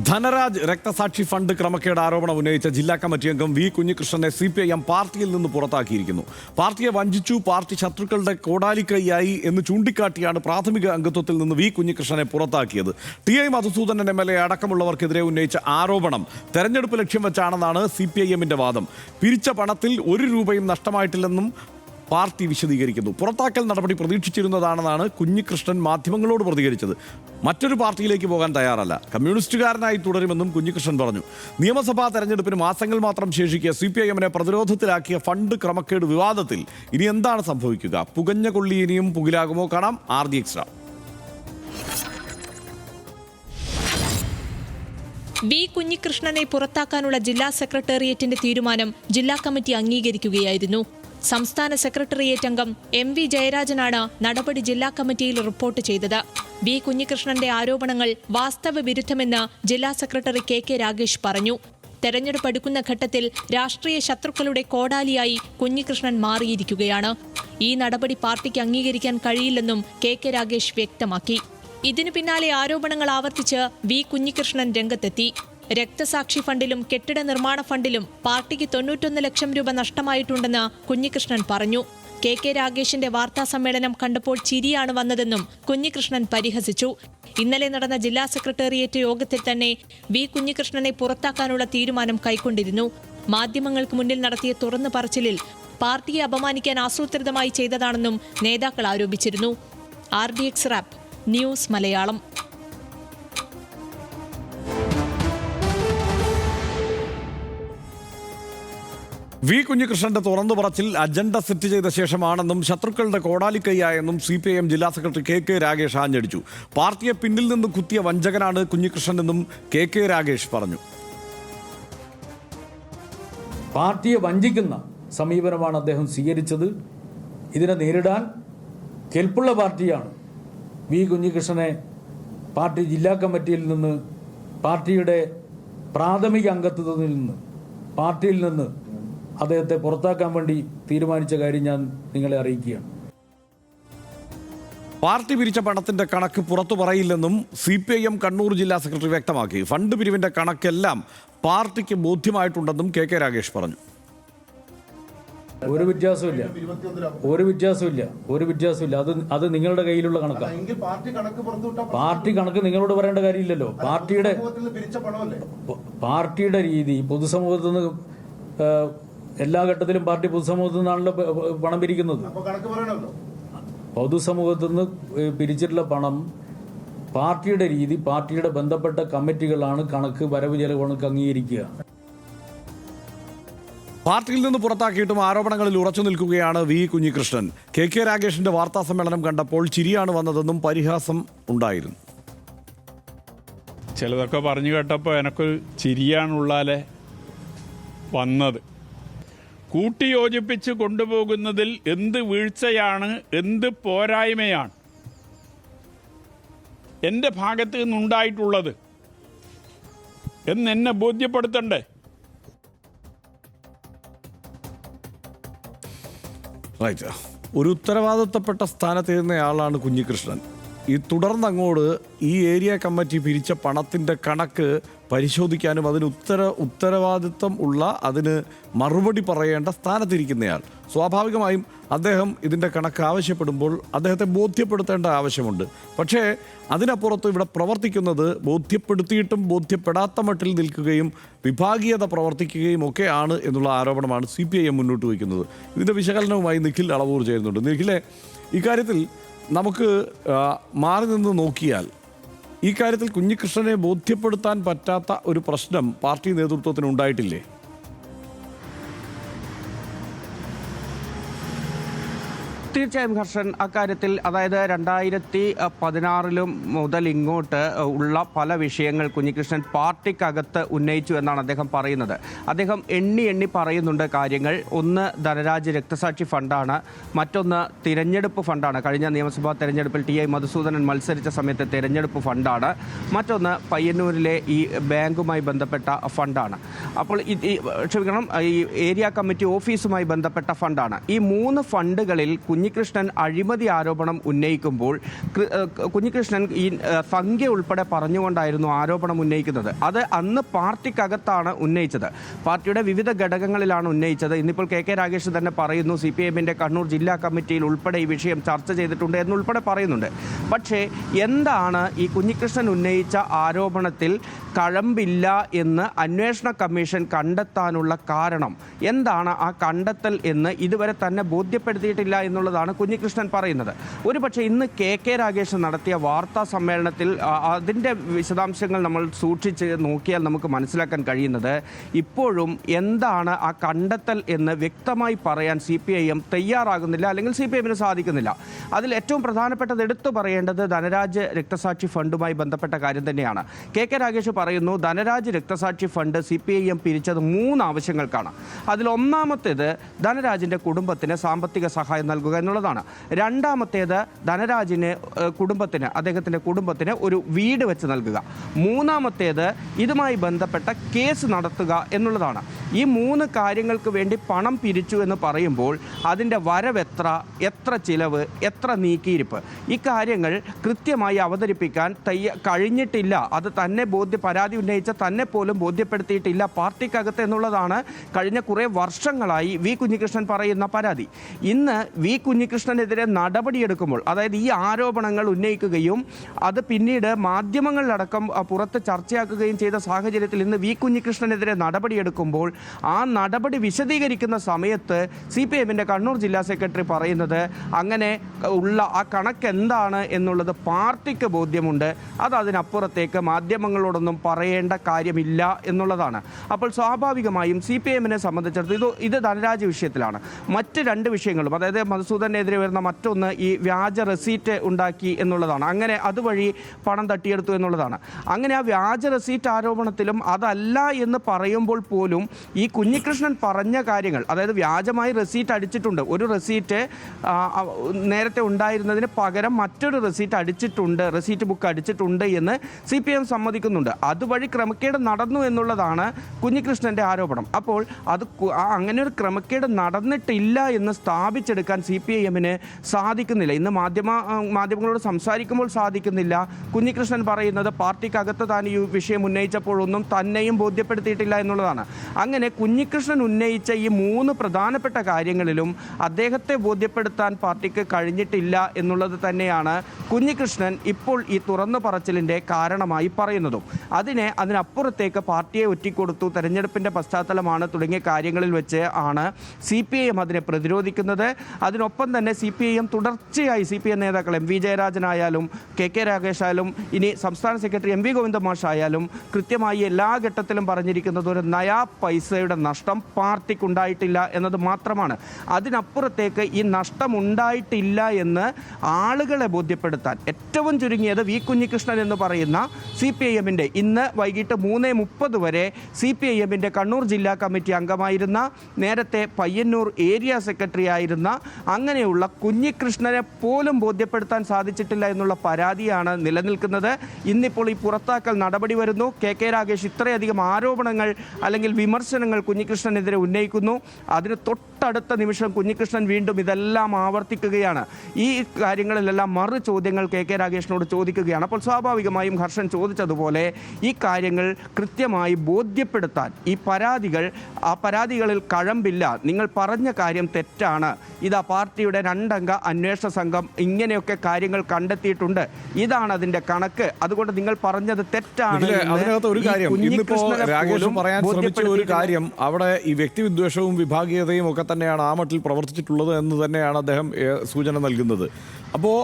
ധനരാജ് രക്തസാക്ഷി ഫണ്ട് ക്രമക്കേട് ആരോപണം ഉന്നയിച്ച ജില്ലാ കമ്മിറ്റി അംഗം വി കുഞ്ഞികൃഷ്ണനെ CPIM പാർട്ടിയിൽ നിന്ന് പുറത്താക്കിയിരിക്കുന്നു. പാർട്ടിയെ വഞ്ചിച്ചു, പാർട്ടി ശത്രുക്കളുടെ കോടാലിക്കൈയായി എന്ന് ചൂണ്ടിക്കാട്ടിയാണ് പ്രാഥമിക അംഗത്വത്തിൽ നിന്ന് വി കുഞ്ഞികൃഷ്ണനെ പുറത്താക്കിയത്. TI മധുസൂദനൻ MLA അടക്കമുള്ളവർക്കെതിരെ ഉന്നയിച്ച ആരോപണം തെരഞ്ഞെടുപ്പ് ലക്ഷ്യം വെച്ചാണെന്നാണ് CPIMന്റെ വാദം. പിരിച്ച പണത്തിൽ 1 രൂപയും നഷ്ടമായിട്ടില്ലെന്നും പാർട്ടി വിശദീകരിക്കുന്നു. പുറത്താക്കൽ നടപടി പ്രതീക്ഷിച്ചിരുന്നതാണെന്നാണ് കുഞ്ഞികൃഷ്ണൻ മാധ്യമങ്ങളോട് പ്രതികരിച്ചത്. മറ്റൊരു പാർട്ടിയിലേക്ക് പോകാൻ തയ്യാറല്ല, കമ്മ്യൂണിസ്റ്റുകാരനായി തുടരുമെന്നും കുഞ്ഞികൃഷ്ണൻ പറഞ്ഞു. നിയമസഭാ തെരഞ്ഞെടുപ്പിന് മാസങ്ങൾ മാത്രം ശേഷിക്കെ CPIMനെ പ്രതിരോധത്തിലാക്കിയ ഫണ്ട് ക്രമക്കേട് വിവാദത്തിൽ ഇനി എന്താണ് സംഭവിക്കുക? പുകഞ്ഞ കൊള്ളി ഇനിയും പുകിലാകുമോ? കാണാം RD Extra. വി കുഞ്ഞികൃഷ്ണനെ പുറത്താക്കാനുള്ള ജില്ലാ സെക്രട്ടേറിയറ്റിന്റെ തീരുമാനം ജില്ലാ കമ്മിറ്റി അംഗീകരിക്കുകയായിരുന്നു. സംസ്ഥാന സെക്രട്ടേറിയറ്റ് അംഗം MV ജയരാജനാണ് നടപടി ജില്ലാ കമ്മിറ്റിയിൽ റിപ്പോർട്ട് ചെയ്തത്. വി കുഞ്ഞികൃഷ്ണന്റെ ആരോപണങ്ങൾ വാസ്തവ വിരുദ്ധമെന്ന് ജില്ലാ സെക്രട്ടറി KK രാഗേഷ് പറഞ്ഞു. തെരഞ്ഞെടുപ്പ് അടുക്കുന്ന ഘട്ടത്തിൽ രാഷ്ട്രീയ ശത്രുക്കളുടെ കോടാലിയായി കുഞ്ഞികൃഷ്ണൻ മാറിയിരിക്കുകയാണ്. ഈ നടപടി പാർട്ടിക്ക് അംഗീകരിക്കാൻ കഴിയില്ലെന്നും KK രാഗേഷ് വ്യക്തമാക്കി. ഇതിനു പിന്നാലെ ആരോപണങ്ങൾ ആവർത്തിച്ച് വി കുഞ്ഞികൃഷ്ണൻ രംഗത്തെത്തി. രക്തസാക്ഷി ഫണ്ടിലും കെട്ടിട നിർമ്മാണ ഫണ്ടിലും പാർട്ടിക്ക് 91 ലക്ഷം രൂപ നഷ്ടമായിട്ടുണ്ടെന്ന് കുഞ്ഞികൃഷ്ണൻ പറഞ്ഞു. KK രാഗേഷിന്റെ വാർത്താ സമ്മേളനം കണ്ടപ്പോൾ ചിരിയാണ് വന്നതെന്നും കുഞ്ഞികൃഷ്ണൻ പരിഹസിച്ചു. ഇന്നലെ നടന്ന ജില്ലാ സെക്രട്ടേറിയറ്റ് യോഗത്തിൽ തന്നെ വി കുഞ്ഞികൃഷ്ണനെ പുറത്താക്കാനുള്ള തീരുമാനം കൈക്കൊണ്ടിരുന്നു. മാധ്യമങ്ങൾക്ക് മുന്നിൽ നടത്തിയ തുറന്നു പറച്ചിലിൽ പാർട്ടിയെ അപമാനിക്കാൻ ആസൂത്രിതമായി ചെയ്തതാണെന്നും നേതാക്കൾ ആരോപിച്ചിരുന്നു. RD Extra news Malayalam. V കുഞ്ഞികൃഷ്ണന്റെ തുറന്നു പറച്ചിൽ അജണ്ട സെറ്റ് ചെയ്ത ശേഷമാണെന്നും ശത്രുക്കളുടെ കോടാലിക്കൈയായെന്നും CPIM ജില്ലാ സെക്രട്ടറി KK രാഗേഷ് ആഞ്ഞടിച്ചു. പാർട്ടിയെ പിന്നിൽ നിന്ന് കുത്തിയ വഞ്ചകനാണ് കുഞ്ഞികൃഷ്ണനെന്നും KK രാഗേഷ് പറഞ്ഞു. പാർട്ടിയെ വഞ്ചിക്കുന്ന സമീപനമാണ് അദ്ദേഹം സ്വീകരിച്ചത്. ഇതിനെ നേരിടാൻ കെൽപ്പുള്ള പാർട്ടിയാണ്. വി കുഞ്ഞികൃഷ്ണനെ പാർട്ടി ജില്ലാ കമ്മിറ്റിയിൽ നിന്ന്, പാർട്ടിയുടെ പ്രാഥമിക അംഗത്വത്തിൽ നിന്ന്, പാർട്ടിയിൽ നിന്ന് അദ്ദേഹത്തെ പുറത്താക്കാൻ വേണ്ടി തീരുമാനിച്ച കാര്യം ഞാൻ നിങ്ങളെ അറിയിക്കുകയാണ്. പാർട്ടി പിരിച്ച പണത്തിന്റെ കണക്ക് പുറത്തു പറയില്ലെന്നും CPIM കണ്ണൂർ ജില്ലാ സെക്രട്ടറി വ്യക്തമാക്കി. ഫണ്ട് പിരിവിന്റെ കണക്കെല്ലാം പാർട്ടിക്ക് ബോധ്യമായിട്ടുണ്ടെന്നും KK രാഗേഷ് പറഞ്ഞു. ഒരു വ്യത്യാസമില്ല. അത് നിങ്ങളുടെ കയ്യിലുള്ള കണക്കാണ്. പാർട്ടി കണക്ക് നിങ്ങളോട് പറയേണ്ട കാര്യമില്ലല്ലോ. പാർട്ടിയുടെ രീതി പൊതുസമൂഹത്തിൽ നിന്ന് എല്ലാ ഘട്ടത്തിലും പാർട്ടി പൊതുസമൂഹത്തിൽ നിന്നാണല്ലോ പണം പിരിക്കുന്നത്. പൊതുസമൂഹത്തിൽ നിന്ന് പിരിച്ചിട്ടുള്ള പണം പാർട്ടിയുടെ രീതി, പാർട്ടിയുടെ ബന്ധപ്പെട്ട കമ്മിറ്റികളാണ് കണക്ക്, വരവ് ചെലവ് കണക്ക് അംഗീകരിക്കുക. പാർട്ടിയിൽ നിന്ന് പുറത്താക്കിയിട്ടും ആരോപണങ്ങളിൽ ഉറച്ചു നിൽക്കുകയാണ് വി കുഞ്ഞികൃഷ്ണൻ. KK രാഗേഷിന്റെ വാർത്താ സമ്മേളനം കണ്ടപ്പോൾ ചിരിയാണ് വന്നതെന്നും പരിഹാസം ഉണ്ടായിരുന്നു. ചിലതൊക്കെ പറഞ്ഞു കേട്ടപ്പോൾ എനക്കൊരു ചിരിയാണുള്ളാലെ വന്നത്. കൂട്ടിയോജിപ്പിച്ച് കൊണ്ടുപോകുന്നതിൽ എന്ത് വീഴ്ചയാണ്, എന്ത് പോരായ്മയാണ് എൻ്റെ ഭാഗത്ത് നിന്നുണ്ടായിട്ടുള്ളത് എന്നെ ബോധ്യപ്പെടുത്തണ്ടേ? ഒരു ഉത്തരവാദിത്തപ്പെട്ട സ്ഥാനത്തിരുന്നയാളാണ് കുഞ്ഞികൃഷ്ണൻ. തുടർന്നങ്ങോട്ട് ഈ ഏരിയ കമ്മിറ്റി പിരിച്ച പണത്തിൻ്റെ കണക്ക് പരിശോധിക്കാനും അതിന് ഉത്തരവാദിത്തം ഉള്ള, അതിന് മറുപടി പറയേണ്ട സ്ഥാനത്തിരിക്കുന്നയാൾ. സ്വാഭാവികമായും അദ്ദേഹം ഇതിൻ്റെ കണക്ക് ആവശ്യപ്പെടുമ്പോൾ അദ്ദേഹത്തെ ബോധ്യപ്പെടുത്തേണ്ട ആവശ്യമുണ്ട്. പക്ഷേ അതിനപ്പുറത്ത് ഇവിടെ പ്രവർത്തിക്കുന്നത് ബോധ്യപ്പെടുത്തിയിട്ടും ബോധ്യപ്പെടാത്ത മട്ടിൽ നിൽക്കുകയും വിഭാഗീയത പ്രവർത്തിക്കുകയും ഒക്കെയാണ് എന്നുള്ള ആരോപണമാണ് CPIM മുന്നോട്ട് വയ്ക്കുന്നത്. ഇതിൻ്റെ വിശകലനവുമായി നിഖിൽ അളവൂർ ചേരുന്നുണ്ട്. നിഖിലെ, ഇക്കാര്യത്തിൽ നമുക്ക് മാറി നിന്ന് നോക്കിയാൽ ഈ കാര്യത്തിൽ കുഞ്ഞികൃഷ്ണനെ ബോധ്യപ്പെടുത്താൻ പറ്റാത്ത ഒരു പ്രശ്നം പാർട്ടി നേതൃത്വത്തിന് ഉണ്ടായിട്ടില്ലേ? തീർച്ചയായും ഹർഷൻ, അക്കാര്യത്തിൽ അതായത് 2016 മുതൽ ഇങ്ങോട്ട് ഉള്ള പല വിഷയങ്ങൾ കുഞ്ഞികൃഷ്ണൻ പാർട്ടിക്കകത്ത് ഉന്നയിച്ചു എന്നാണ് അദ്ദേഹം പറയുന്നത്. അദ്ദേഹം എണ്ണി പറയുന്നുണ്ട് കാര്യങ്ങൾ. ഒന്ന് ധനരാജ് രക്തസാക്ഷി ഫണ്ടാണ്, മറ്റൊന്ന് തിരഞ്ഞെടുപ്പ് ഫണ്ടാണ്. കഴിഞ്ഞ നിയമസഭാ തെരഞ്ഞെടുപ്പിൽ TI മധുസൂദനൻ മത്സരിച്ച സമയത്ത് തിരഞ്ഞെടുപ്പ് ഫണ്ടാണ്, മറ്റൊന്ന് പയ്യന്നൂരിലെ ഈ ബാങ്കുമായി ബന്ധപ്പെട്ട ഫണ്ടാണ്. അപ്പോൾ ക്ഷമിക്കണം, ഈ ഏരിയ കമ്മിറ്റി ഓഫീസുമായി ബന്ധപ്പെട്ട ഫണ്ടാണ്. ഈ 3 ഫണ്ടുകളിൽ കുഞ്ഞികൃഷ്ണൻ അഴിമതി ആരോപണം ഉന്നയിക്കുമ്പോൾ കുഞ്ഞികൃഷ്ണൻ ഈ സംഖ്യ ഉൾപ്പെടെ പറഞ്ഞുകൊണ്ടായിരുന്നു ആരോപണം ഉന്നയിക്കുന്നത്. അത് അന്ന് പാർട്ടിക്കകത്താണ് ഉന്നയിച്ചത്, പാർട്ടിയുടെ വിവിധ ഘടകങ്ങളിലാണ് ഉന്നയിച്ചത്. ഇന്നിപ്പോൾ കെ രാഗേഷ് തന്നെ പറയുന്നു CPM-ന്റെ കണ്ണൂർ ജില്ലാ കമ്മിറ്റിയിൽ ഉൾപ്പെടെ ഈ വിഷയം ചർച്ച ചെയ്തിട്ടുണ്ട് എന്നുൾപ്പെടെ പറയുന്നുണ്ട്. പക്ഷേ എന്താണ് ഈ കുഞ്ഞികൃഷ്ണൻ ഉന്നയിച്ച ആരോപണത്തിൽ കഴമ്പില്ല എന്ന് അന്വേഷണ കമ്മീഷൻ കണ്ടെത്താനുള്ള കാരണം എന്താണ്? ആ കണ്ടെത്തൽ എന്ന് ഇതുവരെ തന്നെ ബോധ്യപ്പെടുത്തിയിട്ടില്ല എന്നുള്ളതാണ് കുഞ്ഞികൃഷ്ണൻ പറയുന്നത്. ഒരുപക്ഷെ ഇന്ന് കെ രാഗേഷ് നടത്തിയ വാർത്താ സമ്മേളനത്തിൽ അതിൻ്റെ വിശദാംശങ്ങൾ നമ്മൾ സൂക്ഷിച്ച് നോക്കിയാൽ നമുക്ക് മനസ്സിലാക്കാൻ കഴിയുന്നത് ഇപ്പോഴും എന്താണ് ആ കണ്ടെത്തൽ എന്ന് വ്യക്തമായി പറയാൻ CPIM തയ്യാറാകുന്നില്ല, അല്ലെങ്കിൽ CPM-ന് സാധിക്കുന്നില്ല. അതിൽ ഏറ്റവും പ്രധാനപ്പെട്ടത് എടുത്തു പറയേണ്ടത് ധനരാജ് രക്തസാക്ഷി ഫണ്ടുമായി ബന്ധപ്പെട്ട കാര്യം തന്നെയാണ്. കെ രാഗേഷ് പറയുന്നു ധനരാജ് രക്തസാക്ഷി ഫണ്ട് CPIM പിരിച്ചത് 3 ആവശ്യങ്ങൾക്കാണ്. അതിൽ ഒന്നാമത്തേത് ധനരാജിൻ്റെ കുടുംബത്തിന് സാമ്പത്തിക സഹായം നൽകുക എന്നുള്ളതാണ്. രണ്ടാമത്തേത് ധനരാജിന് അദ്ദേഹത്തിൻ്റെ കുടുംബത്തിന് ഒരു വീട് വെച്ച് നൽകുക. മൂന്നാമത്തേത് ഇതുമായി ബന്ധപ്പെട്ട കേസ് നടത്തുക എന്നുള്ളതാണ്. ഈ 3 കാര്യങ്ങൾക്ക് വേണ്ടി പണം പിരിച്ചു എന്ന് പറയുമ്പോൾ അതിൻ്റെ വരവെത്ര, എത്ര ചിലവ്, എത്ര നീക്കിയിരിപ്പ്, ഈ കാര്യങ്ങൾ കൃത്യമായി അവതരിപ്പിക്കാൻ കഴിഞ്ഞിട്ടില്ല. അത് തന്നെ പരാതി ഉന്നയിച്ച തന്നെ പോലും ബോധ്യപ്പെടുത്തിയിട്ടില്ല പാർട്ടിക്കകത്ത് എന്നുള്ളതാണ് കഴിഞ്ഞ കുറേ വർഷങ്ങളായി വി കുഞ്ഞികൃഷ്ണൻ പറയുന്ന പരാതി. ഇന്ന് വി കുഞ്ഞികൃഷ്ണനെതിരെ നടപടിയെടുക്കുമ്പോൾ, അതായത് ഈ ആരോപണങ്ങൾ ഉന്നയിക്കുകയും അത് പിന്നീട് മാധ്യമങ്ങളിലടക്കം പുറത്ത് ചർച്ചയാക്കുകയും ചെയ്ത സാഹചര്യത്തിൽ ഇന്ന് വി കുഞ്ഞികൃഷ്ണനെതിരെ നടപടിയെടുക്കുമ്പോൾ ആ നടപടി വിശദീകരിക്കുന്ന സമയത്ത് CPM-ന്റെ കണ്ണൂർ ജില്ലാ സെക്രട്ടറി പറയുന്നത് അങ്ങനെ ഉള്ള ആ കണക്ക് എന്താണ് എന്നുള്ളത് പാർട്ടിക്ക് ബോധ്യമുണ്ട്, അത് അതിനപ്പുറത്തേക്ക് മാധ്യമങ്ങളോടൊന്നും പറയേണ്ട കാര്യമില്ല എന്നുള്ളതാണ്. അപ്പോൾ സ്വാഭാവികമായും CPM-നെ സംബന്ധിച്ചിടത്തോളം ഇത് ധനരാജ് വിഷയത്തിലാണ്. മറ്റ് 2 വിഷയങ്ങളും, അതായത് മധുസൂദനെതിരെ വരുന്ന മറ്റൊന്ന് ഈ വ്യാജ റെസീറ്റ് ഉണ്ടാക്കി എന്നുള്ളതാണ്, അങ്ങനെ അതുവഴി പണം തട്ടിയെടുത്തു എന്നുള്ളതാണ്. അങ്ങനെ ആ വ്യാജ റെസീറ്റ് ആരോപണത്തിലും അതല്ല എന്ന് പറയുമ്പോൾ പോലും ഈ കുഞ്ഞികൃഷ്ണൻ പറഞ്ഞ കാര്യങ്ങൾ, അതായത് വ്യാജമായി റെസീറ്റ് അടിച്ചിട്ടുണ്ട്, ഒരു റെസീറ്റ് നേരത്തെ ഉണ്ടായിരുന്നതിന് പകരം മറ്റൊരു റെസീറ്റ് ബുക്ക് അടിച്ചിട്ടുണ്ട് എന്ന് CPM സമ്മതിക്കുന്നുണ്ട്. അതുവഴി ക്രമക്കേട് നടന്നു എന്നുള്ളതാണ് കുഞ്ഞികൃഷ്ണൻ്റെ ആരോപണം. അപ്പോൾ അത് അങ്ങനെ ഒരു ക്രമക്കേട് നടന്നിട്ടില്ല എന്ന് സ്ഥാപിച്ചെടുക്കാൻ CPM-ന് സാധിക്കുന്നില്ല. ഇന്ന് മാധ്യമങ്ങളോട് സംസാരിക്കുമ്പോൾ സാധിക്കുന്നില്ല. കുഞ്ഞികൃഷ്ണൻ പറയുന്നത് പാർട്ടിക്കകത്ത് താൻ ഈ വിഷയം ഉന്നയിച്ചപ്പോഴൊന്നും തന്നെയും ബോധ്യപ്പെടുത്തിയിട്ടില്ല എന്നുള്ളതാണ്. അങ്ങനെ കുഞ്ഞികൃഷ്ണൻ ഉന്നയിച്ച ഈ 3 പ്രധാനപ്പെട്ട കാര്യങ്ങളിലും അദ്ദേഹത്തെ ബോധ്യപ്പെടുത്താൻ പാർട്ടിക്ക് കഴിഞ്ഞിട്ടില്ല എന്നുള്ളത് തന്നെയാണ് കുഞ്ഞികൃഷ്ണൻ ഇപ്പോൾ ഈ തുറന്നു പറച്ചിലിൻ്റെ കാരണമായി പറയുന്നതും. അതിനപ്പുറത്തേക്ക് പാർട്ടിയെ ഒറ്റിക്കൊടുത്തു, തെരഞ്ഞെടുപ്പിൻ്റെ പശ്ചാത്തലമാണ് തുടങ്ങിയ കാര്യങ്ങളിൽ വെച്ച് ആണ് CPIM അതിനെ പ്രതിരോധിക്കുന്നത്. അതിനൊപ്പം തന്നെ CPIM തുടർച്ചയായി CPM നേതാക്കൾ MV ജയരാജനായാലും കെ രാഗേഷ് ആയാലും ഇനി സംസ്ഥാന സെക്രട്ടറി MV ഗോവിന്ദ മാഷായാലും കൃത്യമായി എല്ലാ ഘട്ടത്തിലും പറഞ്ഞിരിക്കുന്നത് ഒരു നയാ പൈസയുടെ നഷ്ടം പാർട്ടിക്കുണ്ടായിട്ടില്ല എന്നത് മാത്രമാണ്. അതിനപ്പുറത്തേക്ക് ഈ നഷ്ടമുണ്ടായിട്ടില്ല എന്ന് ആളുകളെ ബോധ്യപ്പെടുത്താൻ ഏറ്റവും ചുരുങ്ങിയത് വി കുഞ്ഞികൃഷ്ണൻ എന്ന് പറയുന്ന CPIM-ന്റെ ഇന്ന് വൈകിട്ട് 3:30 വരെ CPIM-ന്റെ കണ്ണൂർ ജില്ലാ കമ്മിറ്റി അംഗമായിരുന്ന, നേരത്തെ പയ്യന്നൂർ ഏരിയ സെക്രട്ടറി ആയിരുന്ന അങ്ങനെയുള്ള കുഞ്ഞികൃഷ്ണനെ പോലും ബോധ്യപ്പെടുത്താൻ സാധിച്ചിട്ടില്ല എന്നുള്ള പരാതിയാണ് നിലനിൽക്കുന്നത്. ഇന്നിപ്പോൾ ഈ പുറത്താക്കൽ നടപടി വരുന്നു. കെ രാഗേഷ് ഇത്രയധികം ആരോപണങ്ങൾ അല്ലെങ്കിൽ വിമർശനങ്ങൾ കുഞ്ഞികൃഷ്ണനെതിരെ ഉന്നയിക്കുന്നു. അതിന് തൊട്ടടുത്ത നിമിഷം കുഞ്ഞികൃഷ്ണൻ വീണ്ടും ഇതെല്ലാം ആവർത്തിക്കുകയാണ്. ഈ കാര്യങ്ങളിലെല്ലാം മറു ചോദ്യങ്ങൾ കെ രാഗേഷിനോട് ചോദിക്കുകയാണ്. അപ്പോൾ സ്വാഭാവികമായും ഹർഷൻ ചോദിച്ചതുപോലെ ഈ കാര്യങ്ങൾ കൃത്യമായി ബോധ്യപ്പെടുത്താൻ ആ പരാതികളിൽ കഴമ്പില്ല, നിങ്ങൾ പറഞ്ഞ കാര്യം തെറ്റാണ്, ഇതാ പാർട്ടിയുടെ 2 അംഗ അന്വേഷണ സംഘം ഇങ്ങനെയൊക്കെ കാര്യങ്ങൾ കണ്ടെത്തിയിട്ടുണ്ട്, ഇതാണ് അതിന്റെ കണക്ക്, അതുകൊണ്ട് നിങ്ങൾ പറഞ്ഞത് തെറ്റാണ്. അതിനകത്ത് ഒരു കാര്യം ഇന്നിപ്പോ രാഗേഷ് പറയാൻ ശ്രമിച്ച ഒരു കാര്യം, അവിടെ ഈ വ്യക്തിവിദ്വേഷവും വിഭാഗീയതയും ഒക്കെ തന്നെയാണ് ആ മട്ടിൽ പ്രവർത്തിച്ചിട്ടുള്ളത് എന്ന് തന്നെയാണ് അദ്ദേഹം സൂചന നൽകുന്നത്. അപ്പോൾ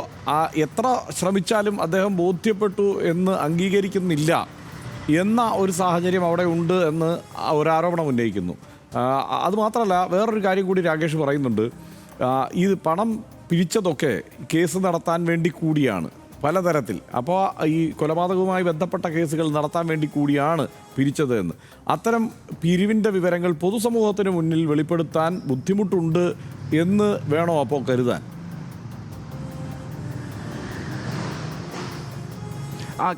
എത്ര ശ്രമിച്ചാലും അദ്ദേഹം ബോധ്യപ്പെട്ടു എന്ന് അംഗീകരിക്കുന്നില്ല എന്ന ഒരു സാഹചര്യം അവിടെ ഉണ്ട് എന്ന് ഒരാരോപണം ഉന്നയിക്കുന്നു. അതുമാത്രമല്ല വേറൊരു കാര്യം കൂടി രാഗേഷ് പറയുന്നുണ്ട്. ഈ പണം പിരിച്ചതൊക്കെ കേസ് നടത്താൻ വേണ്ടി കൂടിയാണ് പലതരത്തിൽ. അപ്പോൾ ഈ കൊലപാതകവുമായി ബന്ധപ്പെട്ട കേസുകൾ നടത്താൻ വേണ്ടി കൂടിയാണ് പിരിച്ചത് എന്ന്. അത്തരം പിരിവിൻ്റെ വിവരങ്ങൾ പൊതുസമൂഹത്തിന് മുന്നിൽ വെളിപ്പെടുത്താൻ ബുദ്ധിമുട്ടുണ്ട് എന്ന് വേണോ അപ്പോൾ കരുതാൻ?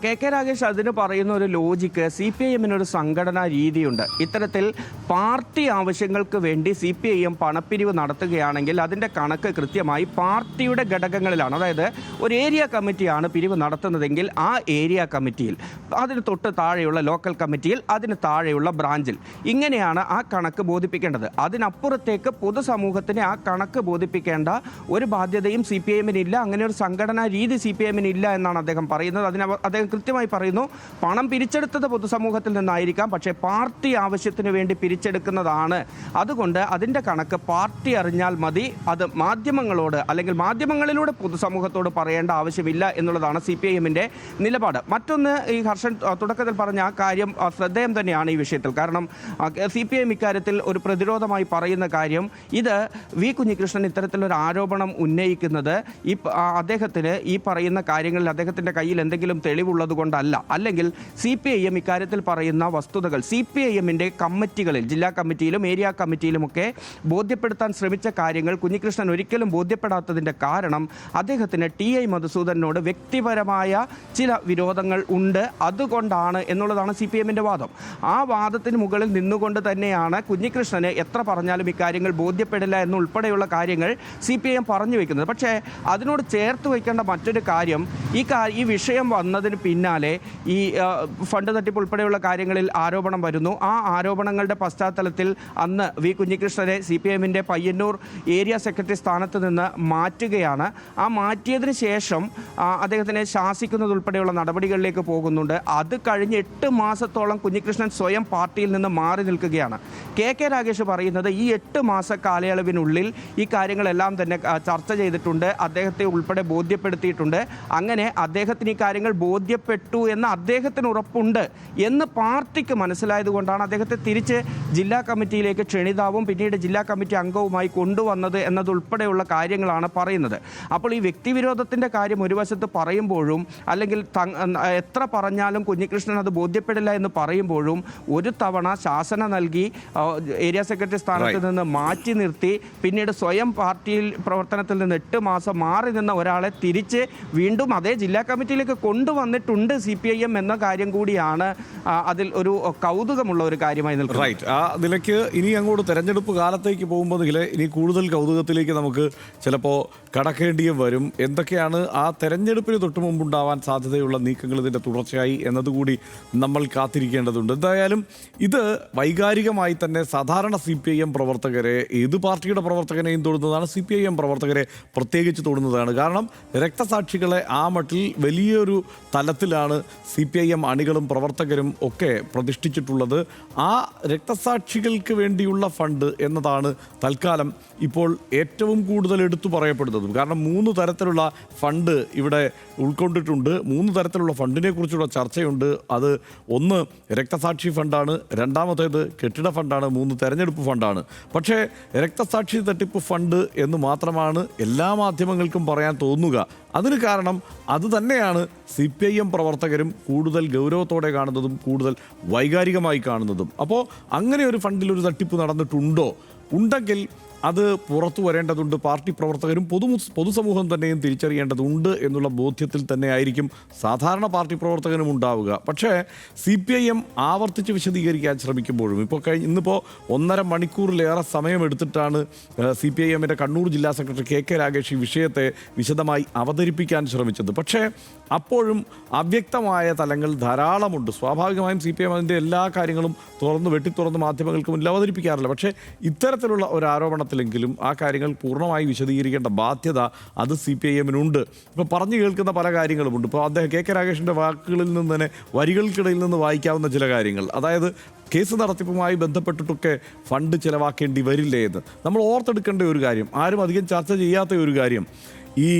കെ രാഗേഷ് അതിന് പറയുന്ന ഒരു ലോജിക്ക് CPIM-ന് സംഘടനാ രീതിയുണ്ട്. ഇത്തരത്തിൽ പാർട്ടി ആവശ്യങ്ങൾക്ക് വേണ്ടി CPIM പണപ്പിരിവ് നടത്തുകയാണെങ്കിൽ അതിൻ്റെ കണക്ക് കൃത്യമായി പാർട്ടിയുടെ ഘടകങ്ങളിലാണ്. അതായത് ഒരു ഏരിയ കമ്മിറ്റിയാണ് പിരിവ് നടത്തുന്നതെങ്കിൽ ആ ഏരിയ കമ്മിറ്റിയിൽ, അതിന് തൊട്ട് താഴെയുള്ള ലോക്കൽ കമ്മിറ്റിയിൽ, അതിന് താഴെയുള്ള ബ്രാഞ്ചിൽ, ഇങ്ങനെയാണ് ആ കണക്ക് ബോധിപ്പിക്കേണ്ടത്. അതിനപ്പുറത്തേക്ക് പൊതുസമൂഹത്തിന് ആ കണക്ക് ബോധിപ്പിക്കേണ്ട ഒരു ബാധ്യതയും CPIM-ന് ഇല്ല. അങ്ങനെ ഒരു സംഘടനാ രീതി CPIM-ന് ഇല്ല എന്നാണ് അദ്ദേഹം പറയുന്നത്. അദ്ദേഹം കൃത്യമായി പറയുന്നു, പണം പിരിച്ചെടുത്തത് പൊതുസമൂഹത്തിൽ നിന്നായിരിക്കാം, പക്ഷേ പാർട്ടി ആവശ്യത്തിന് വേണ്ടി പിരിച്ചെടുക്കുന്നതാണ്. അതുകൊണ്ട് അതിൻ്റെ കണക്ക് പാർട്ടി അറിഞ്ഞാൽ മതി, അത് മാധ്യമങ്ങളോട് അല്ലെങ്കിൽ മാധ്യമങ്ങളിലൂടെ പൊതുസമൂഹത്തോട് പറയേണ്ട ആവശ്യമില്ല എന്നുള്ളതാണ് CPIM-ന്റെ നിലപാട്. മറ്റൊന്ന്, ഈ ഹർഷൻ തുടക്കത്തിൽ പറഞ്ഞ ആ കാര്യം ശ്രദ്ധേയം തന്നെയാണ് ഈ വിഷയത്തിൽ. കാരണം CPIM ഇക്കാര്യത്തിൽ ഒരു പ്രതിരോധമായി പറയുന്ന കാര്യം, ഇത് വി കുഞ്ഞികൃഷ്ണൻ ഇത്തരത്തിലൊരു ആരോപണം ഉന്നയിക്കുന്നത് അദ്ദേഹത്തിന് ഈ പറയുന്ന കാര്യങ്ങളിൽ അദ്ദേഹത്തിൻ്റെ കയ്യിൽ എന്തെങ്കിലും തെളിവുള്ളത് കൊണ്ടല്ല, അല്ലെങ്കിൽ CPIM ഇക്കാര്യത്തിൽ പറയുന്ന വസ്തുതകൾ CPIM-ന്റെ കമ്മിറ്റികളിൽ, ജില്ലാ കമ്മിറ്റിയിലും ഏരിയ കമ്മിറ്റിയിലുമൊക്കെ ബോധ്യപ്പെടുത്താൻ ശ്രമിച്ച കാര്യങ്ങൾ കുഞ്ഞികൃഷ്ണൻ ഒരിക്കലും ബോധ്യപ്പെടാത്തതിൻ്റെ കാരണം അദ്ദേഹത്തിന് TI മധുസൂദനോട് വ്യക്തിപരമായ ചില വിരോധങ്ങൾ ഉണ്ട്, അതുകൊണ്ടാണ് എന്നുള്ളതാണ് CPIM-ന്റെ വാദം. ആ വാദത്തിന് മുകളിൽ നിന്നുകൊണ്ട് തന്നെയാണ് കുഞ്ഞികൃഷ്ണന് എത്ര പറഞ്ഞാലും ഇക്കാര്യങ്ങൾ ബോധ്യപ്പെടില്ല എന്നുൾപ്പെടെയുള്ള കാര്യങ്ങൾ CPIM പറഞ്ഞു വയ്ക്കുന്നത്. പക്ഷേ അതിനോട് ചേർത്ത് വയ്ക്കേണ്ട മറ്റൊരു കാര്യം, ഈ വിഷയം വന്നതിന് പിന്നാലെ ഈ ഫണ്ട് തട്ടിപ്പ് ഉൾപ്പെടെയുള്ള കാര്യങ്ങളിൽ ആരോപണം വരുന്നു. ആ ആരോപണങ്ങളുടെ പശ്ചാത്തലത്തിൽ അന്ന് വി കുഞ്ഞികൃഷ്ണനെ CPIM-ന്റെ പയ്യന്നൂർ ഏരിയ സെക്രട്ടറി സ്ഥാനത്ത് നിന്ന് മാറ്റുകയാണ്. ആ മാറ്റിയതിന് ശേഷം അദ്ദേഹത്തിനെ ശാസിക്കുന്നതുൾപ്പെടെയുള്ള നടപടികളിലേക്ക് പോകുന്നുണ്ട്. അത് കഴിഞ്ഞ് 8 മാസത്തോളം കുഞ്ഞികൃഷ്ണൻ സ്വയം പാർട്ടിയിൽ നിന്ന് മാറി നിൽക്കുകയാണ്. കെ രാഗേഷ് പറയുന്നത് ഈ 8 മാസ കാലയളവിനുള്ളിൽ ഈ കാര്യങ്ങളെല്ലാം തന്നെ ചർച്ച ചെയ്തിട്ടുണ്ട്, അദ്ദേഹത്തെ ഉൾപ്പെടെ ബോധ്യപ്പെടുത്തിയിട്ടുണ്ട്. അങ്ങനെ അദ്ദേഹത്തിന് ഈ കാര്യങ്ങൾ ബോധ്യപ്പെട്ടു എന്ന് അദ്ദേഹത്തിന് ഉറപ്പുണ്ട് എന്ന് പാർട്ടിക്ക് മനസ്സിലായതുകൊണ്ടാണ് അദ്ദേഹത്തെ തിരിച്ച് ജില്ലാ കമ്മിറ്റിയിലേക്ക് ക്ഷണിതാവും പിന്നീട് ജില്ലാ കമ്മിറ്റി അംഗവുമായി കൊണ്ടുവന്നത് എന്നതുൾപ്പെടെയുള്ള കാര്യങ്ങളാണ് പറയുന്നത്. അപ്പോൾ ഈ വ്യക്തിവിരോധത്തിൻ്റെ കാര്യം ഒരു വശത്ത് പറയുമ്പോഴും, അല്ലെങ്കിൽ എത്ര പറഞ്ഞാലും കുഞ്ഞികൃഷ്ണൻ അത് ബോധ്യപ്പെടില്ല എന്ന് പറയുമ്പോഴും, ഒരു തവണ ശാസന നൽകി ഏരിയ സെക്രട്ടറി സ്ഥാനത്ത് നിന്ന് മാറ്റി നിർത്തി പിന്നീട് സ്വയം പാർട്ടിയിൽ പ്രവർത്തനത്തിൽ നിന്ന് 8 മാസം മാറി നിന്ന ഒരാളെ തിരിച്ച് വീണ്ടും അതേ ജില്ലാ കമ്മിറ്റിയിലേക്ക് കൊണ്ടുവന്നിട്ടുണ്ട് CPIM എന്ന കാര്യം കൂടിയാണ് അതിൽ ഒരു കൗതുകമുള്ള ഒരു കാര്യമായി നിൽക്കുന്നത്. റൈറ്റ്. ആ നിലയ്ക്ക് ഇനി അങ്ങോട്ട് തെരഞ്ഞെടുപ്പ് കാലത്തേക്ക് പോകുമ്പോൾ ഇനി കൂടുതൽ കൗതുകത്തിലേക്ക് നമുക്ക് ചിലപ്പോൾ കടക്കേണ്ടിയും വരും. എന്തൊക്കെയാണ് ആ തെരഞ്ഞെടുപ്പിന് തൊട്ട് മുമ്പുണ്ടാവാൻ സാധ്യതയുള്ള നീക്കങ്ങൾ ഇതിൻ്റെ തുടർച്ചയായി എന്നതുകൂടി നമ്മൾ കാത്തിരിക്കേണ്ടതുണ്ട്. എന്തായാലും ഇത് വൈകാരികമായി തന്നെ സാധാരണ CPIM പ്രവർത്തകരെ, ഏത് പാർട്ടിയുടെ പ്രവർത്തകനെയും തൊടുന്നതാണ്, CPIM പ്രവർത്തകരെ പ്രത്യേകിച്ച് തൊടുന്നതാണ്. കാരണം രക്തസാക്ഷികളെ ആ മട്ടിൽ വലിയൊരു തലത്തിലാണ് CPIM അണികളും പ്രവർത്തകരും ഒക്കെ പ്രതിഷ്ഠിച്ചിട്ടുള്ളത്. ആ രക്തസാക്ഷികൾക്ക് വേണ്ടിയുള്ള ഫണ്ട് എന്നതാണ് തൽക്കാലം ഇപ്പോൾ ഏറ്റവും കൂടുതൽ എടുത്തു പറയപ്പെടുന്നതും. കാരണം 3 തരത്തിലുള്ള ഫണ്ട് ഇവിടെ ഉൾക്കൊണ്ടിട്ടുണ്ട്. 3 തരത്തിലുള്ള ഫണ്ടിനെ കുറിച്ചുള്ള ചർച്ചയുണ്ട്. അത് ഒന്ന് രക്തസാക്ഷി ഫണ്ടാണ്, രണ്ടാമത്തേത് കെട്ടിട ഫണ്ടാണ്, 3 തെരഞ്ഞെടുപ്പ് ഫണ്ടാണ്. പക്ഷേ രക്തസാക്ഷി തട്ടിപ്പ് ഫണ്ട് എന്ന് മാത്രമാണ് എല്ലാ മാധ്യമങ്ങൾക്കും പറയാൻ തോന്നുക. അതിന് കാരണം അത് തന്നെയാണ് CPIM പ്രവർത്തകരും കൂടുതൽ ഗൗരവത്തോടെ കാണുന്നതും കൂടുതൽ വൈകാരികമായി കാണുന്നതും. അപ്പോൾ അങ്ങനെ ഒരു ഫണ്ടിൽ ഒരു തട്ടിപ്പ് നടന്നിട്ടുണ്ടോ? ഉണ്ടെങ്കിൽ അത് പുറത്തു വരേണ്ടതുണ്ട്. പാർട്ടി പ്രവർത്തകരും പൊതുസമൂഹം തന്നെയും തിരിച്ചറിയേണ്ടതുണ്ട് എന്നുള്ള ബോധ്യത്തിൽ തന്നെ ആയിരിക്കും സാധാരണ പാർട്ടി പ്രവർത്തകനും ഉണ്ടാവുക. പക്ഷേ CPIM ആവർത്തിച്ച് വിശദീകരിക്കാൻ ശ്രമിക്കുമ്പോഴും ഇന്നിപ്പോൾ 1.5 മണിക്കൂറിലേറെ സമയമെടുത്തിട്ടാണ് CPIM-ന്റെ കണ്ണൂർ ജില്ലാ സെക്രട്ടറി കെ രാഗേഷ് ഈ വിഷയത്തെ വിശദമായി അവതരിപ്പിക്കാൻ ശ്രമിച്ചത്. പക്ഷേ അപ്പോഴും അവ്യക്തമായ തലങ്ങൾ ധാരാളമുണ്ട്. സ്വാഭാവികമായും CPIM അതിൻ്റെ എല്ലാ കാര്യങ്ങളും വെട്ടിത്തുറന്ന് മാധ്യമങ്ങൾക്ക് മുന്നിൽ അവതരിപ്പിക്കാറില്ല. പക്ഷേ ഇത്തരത്തിലുള്ള ഒരു ആരോപണത്തിലെങ്കിലും ആ കാര്യങ്ങൾ പൂർണ്ണമായി വിശദീകരിക്കേണ്ട ബാധ്യത അത് CPIM-നുണ്ട്. ഇപ്പോൾ പറഞ്ഞു കേൾക്കുന്ന പല കാര്യങ്ങളുമുണ്ട്. ഇപ്പോൾ അദ്ദേഹം കെ രാഗേഷിൻ്റെ വാക്കുകളിൽ നിന്ന് തന്നെ വരികൾക്കിടയിൽ നിന്ന് വായിക്കാവുന്ന ചില കാര്യങ്ങൾ, അതായത് കേസ് നടത്തിപ്പുമായി ബന്ധപ്പെട്ടിട്ടൊക്കെ ഫണ്ട് ചിലവാക്കേണ്ടി വരില്ലേ എന്ന് നമ്മൾ ഓർത്തെടുക്കേണ്ട ഒരു കാര്യം, ആരും അധികം ചർച്ച ചെയ്യാത്ത ഒരു കാര്യം, ഈ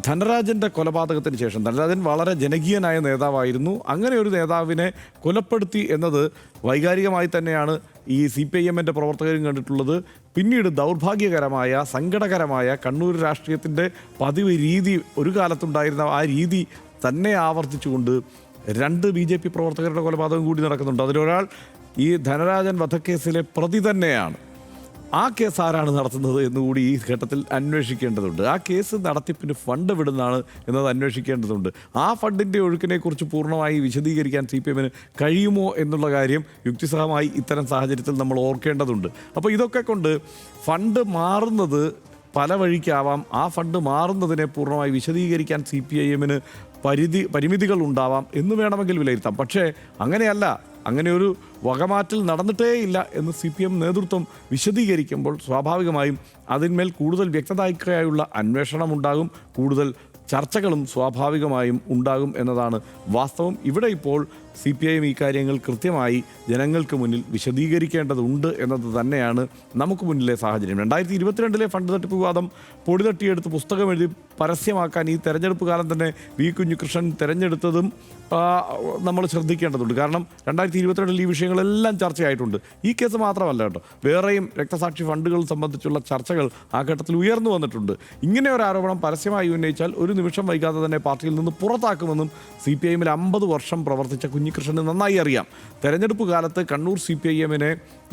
ധനരാജൻ്റെ കൊലപാതകത്തിന് ശേഷം ധനരാജൻ വളരെ ജനകീയനായ നേതാവായിരുന്നു. അങ്ങനെ ഒരു നേതാവിനെ കൊലപ്പെടുത്തി എന്നത് വൈകാരികമായി തന്നെയാണ് ഈ CPIM-ന്റെ പ്രവർത്തകരും കണ്ടിട്ടുള്ളത്. പിന്നീട് ദൗർഭാഗ്യകരമായ, സങ്കടകരമായ കണ്ണൂർ രാഷ്ട്രീയത്തിൻ്റെ പതിവ് രീതി, ഒരു കാലത്തുണ്ടായിരുന്ന ആ രീതി തന്നെ ആവർത്തിച്ചുകൊണ്ട് 2 BJP പ്രവർത്തകരുടെ കൊലപാതകം കൂടി നടക്കുന്നുണ്ട്. അതിലൊരാൾ ഈ ധനരാജൻ വധക്കേസിലെ പ്രതി തന്നെയാണ്. ആ കേസ് ആരാണ് നടത്തുന്നത് എന്നുകൂടി ഈ ഘട്ടത്തിൽ അന്വേഷിക്കേണ്ടതുണ്ട്. ആ കേസ് നടത്തിപ്പിന് ഫണ്ട് വിടുന്നതാണ് എന്നത് അന്വേഷിക്കേണ്ടതുണ്ട്. ആ ഫണ്ടിൻ്റെ ഒഴുക്കിനെക്കുറിച്ച് പൂർണ്ണമായി വിശദീകരിക്കാൻ CPM-ന് കഴിയുമോ എന്നുള്ള കാര്യം യുക്തിസഹമായി ഇത്തരം സാഹചര്യത്തിൽ നമ്മൾ ഓർക്കേണ്ടതുണ്ട്. അപ്പോൾ ഇതൊക്കെ കൊണ്ട് ഫണ്ട് മാറുന്നത് പല വഴിക്കാവാം. ആ ഫണ്ട് മാറുന്നതിനെ പൂർണ്ണമായി വിശദീകരിക്കാൻ CPIM-ന് പരിമിതികൾ ഉണ്ടാവാം എന്ന് വേണമെങ്കിൽ വിലയിരുത്താം. പക്ഷേ അങ്ങനെയല്ല, അങ്ങനെ ഒരു വകമാറ്റൽ നടന്നിട്ടേയില്ല എന്ന് CPM നേതൃത്വം വിശദീകരിക്കുമ്പോൾ സ്വാഭാവികമായും അതിന്മേൽ കൂടുതൽ വ്യക്തതയ്ക്കായുള്ള അന്വേഷണം ഉണ്ടാകും, കൂടുതൽ ചർച്ചകളും സ്വാഭാവികമായും ഉണ്ടാകും എന്നതാണ് വാസ്തവം. ഇവിടെ ഇപ്പോൾ CPIM ഈ കാര്യങ്ങൾ കൃത്യമായി ജനങ്ങൾക്ക് മുന്നിൽ വിശദീകരിക്കേണ്ടതുണ്ട് എന്നത് തന്നെയാണ് നമുക്ക് മുന്നിലെ സാഹചര്യം. 2022 ഫണ്ട് തട്ടിപ്പ് വിവാദം പൊടി തട്ടിയെടുത്ത് പുസ്തകം എഴുതി പരസ്യമാക്കാൻ ഈ തെരഞ്ഞെടുപ്പ് കാലം തന്നെ വി കുഞ്ഞികൃഷ്ണൻ തിരഞ്ഞെടുത്തതും നമ്മൾ ശ്രദ്ധിക്കേണ്ടതുണ്ട്. കാരണം 2022 ഈ വിഷയങ്ങളെല്ലാം ചർച്ചയായിട്ടുണ്ട്. ഈ കേസ് മാത്രമല്ല കേട്ടോ, വേറെയും രക്തസാക്ഷി ഫണ്ടുകൾ സംബന്ധിച്ചുള്ള ചർച്ചകൾ ആ ഘട്ടത്തിൽ ഉയർന്നു വന്നിട്ടുണ്ട്. ഇങ്ങനെ ഒരു ആരോപണം പരസ്യമായി ഉന്നയിച്ചാൽ ഒരു നിമിഷം വൈകാതെ തന്നെ പാർട്ടിയിൽ നിന്ന് പുറത്താക്കുമെന്നും CPIM-ൽ 50 വർഷം പ്രവർത്തിച്ച കുഞ്ഞികൃഷ്ണന് നന്നായി അറിയാം. തെരഞ്ഞെടുപ്പ് കാലത്ത് കണ്ണൂർ CPIM-നെ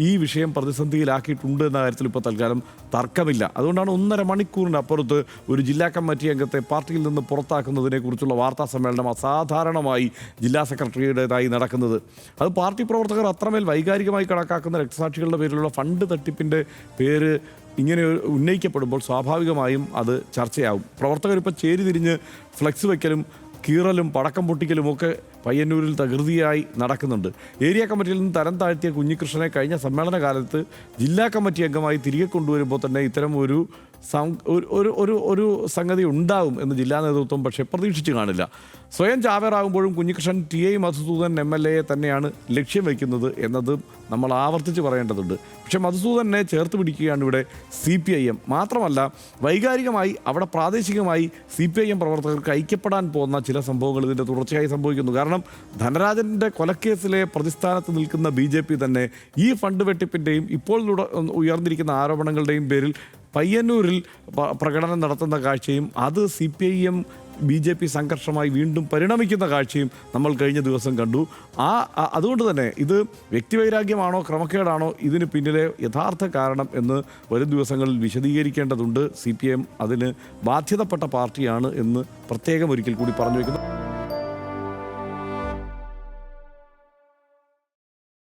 ഈ വിഷയം പ്രതിസന്ധിയിലാക്കിയിട്ടുണ്ട് എന്ന കാര്യത്തിൽ ഇപ്പോൾ തൽക്കാലം തർക്കമില്ല. അതുകൊണ്ടാണ് 1.5 മണിക്കൂറിനപ്പുറത്ത് ഒരു ജില്ലാ കമ്മിറ്റി അംഗത്തെ പാർട്ടിയിൽ നിന്ന് പുറത്താക്കുന്നതിനെക്കുറിച്ചുള്ള വാർത്താ സമ്മേളനം അസാധാരണമായി ജില്ലാ സെക്രട്ടറിയുടേതായി നടക്കുന്നത്. അത് പാർട്ടി പ്രവർത്തകർ അത്രമേൽ വൈകാരികമായി കണക്കാക്കുന്ന രക്തസാക്ഷികളുടെ പേരിലുള്ള ഫണ്ട് തട്ടിപ്പിൻ്റെ പേര് ഇങ്ങനെ ഉന്നയിക്കപ്പെടുമ്പോൾ സ്വാഭാവികമായും അത് ചർച്ചയാവും. പ്രവർത്തകരിപ്പോൾ ചേരിതിരിഞ്ഞ് ഫ്ലെക്സ് വയ്ക്കലും കീറലും പടക്കം പൊട്ടിക്കലുമൊക്കെ പയ്യന്നൂരിൽ തകൃതിയായി നടക്കുന്നുണ്ട്. ഏരിയ കമ്മിറ്റിയിൽ നിന്ന് തരം താഴ്ത്തിയ കുഞ്ഞികൃഷ്ണനെ കഴിഞ്ഞ സമ്മേളന കാലത്ത് ജില്ലാ കമ്മിറ്റി അംഗമായി തിരികെ കൊണ്ടുവരുമ്പോൾ തന്നെ ഇത്തരം ഒരു സംഗതി ഉണ്ടാകും എന്ന് ജില്ലാ നേതൃത്വം പക്ഷേ പ്രതീക്ഷിച്ച് കാണില്ല. സ്വയം ചാവേറാകുമ്പോഴും കുഞ്ഞികൃഷ്ണൻ TI മധുസൂദൻ MLA യെയാണ് ലക്ഷ്യം വയ്ക്കുന്നത് എന്നത് നമ്മൾ ആവർത്തിച്ച് പറയേണ്ടതുണ്ട്. പക്ഷേ മധുസൂദനെ ചേർത്ത് പിടിക്കുകയാണ് ഇവിടെ CPIM. മാത്രമല്ല വൈകാരികമായി അവിടെ പ്രാദേശികമായി CPIM പ്രവർത്തകർക്ക് ഐക്യപ്പെടാൻ പോകുന്ന ചില സംഭവങ്ങൾ ഇതിൻ്റെ തുടർച്ചയായി സംഭവിക്കുന്നു. കാരണം ധനരാജൻ്റെ കൊലക്കേസിലെ പ്രതിസ്ഥാനത്ത് നിൽക്കുന്ന BJP തന്നെ ഈ ഫണ്ട് വെട്ടിപ്പിൻ്റെയും ഇപ്പോൾ ഉയർന്നിരിക്കുന്ന ആരോപണങ്ങളുടെയും പേരിൽ പയ്യന്നൂരിൽ പ്രകടനം നടത്തുന്ന കാഴ്ചയും അത് CPIM BJP സംഘർഷമായി വീണ്ടും പരിണമിക്കുന്ന കാഴ്ചയും നമ്മൾ കഴിഞ്ഞ ദിവസം കണ്ടു. അതുകൊണ്ട് തന്നെ ഇത് വ്യക്തിവൈരാഗ്യമാണോ ക്രമക്കേടാണോ ഇതിന് പിന്നിലെ യഥാർത്ഥ കാരണം എന്ന് വരും ദിവസങ്ങളിൽ വിശദീകരിക്കേണ്ടതുണ്ട്. CPM അതിന് ബാധ്യതപ്പെട്ട പാർട്ടിയാണ് എന്ന് പ്രത്യേകം ഒരിക്കൽ കൂടി പറഞ്ഞു വയ്ക്കുന്നു.